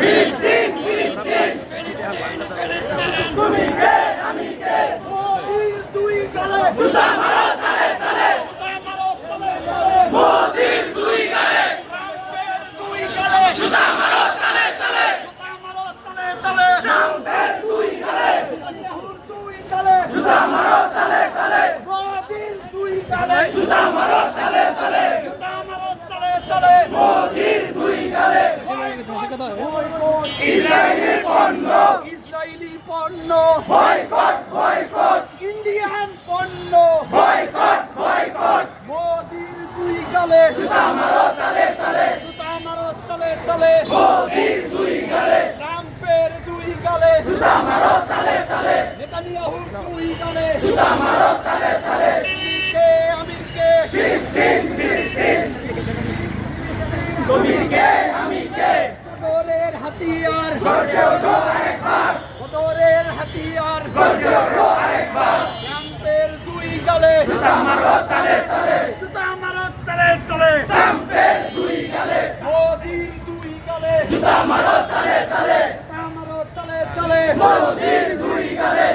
ফিলিস্তিন ফিলিস্তিন তুমি কে আমি কে মোদির দুই গালে জুতা মারো তালে তালে মোদির দুই গালে জুতা মারো তালে তালে ট্রাম্পের দুই গালে জুতা মারো তালে তালে মোদির দুই গালে জুতা মারো তালে তালে মোদির দুই গালে ইসরায়েলি পণ্য বয়কট বয়কট ইন্ডিয়ান পণ্য বয়কট বয়কট মোদির দুই গালে জুতা মারো তালে তালে মোদির দুই গালে ট্রাম্পের দুই গালে জুতা মারো তালে তালে নেতানিয়াহুর দুই গালে জুতা মারো তালে তালে আমি কে ফিলিস্তিন ফিলিস্তিন তুমি কে আমি কে বদরের হাতিয়ার গর্জে ওঠো আরেকবার বদরের হাতিয়ার গর্জে ওঠো আরেকবার ট্রাম্পের দুই গালে জুতা মারো তালে তালে ট্রাম্পের দুই গালে মোদির দুই গালে জুতা মারো তালে তালে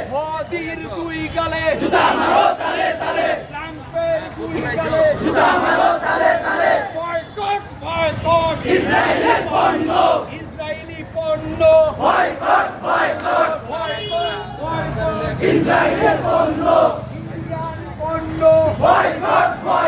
মোদির দুই গালে জুতা মারো তালে তালে ট্রাম্পের দুই গালে জুতা মারো তালে তালে বয়কট বয়কট ইসরায়েলি পণ্য বয়কট বয়কট ইসরায়েলি পণ্য ইন্ডিয়ান পণ্য বয়কট বয়কট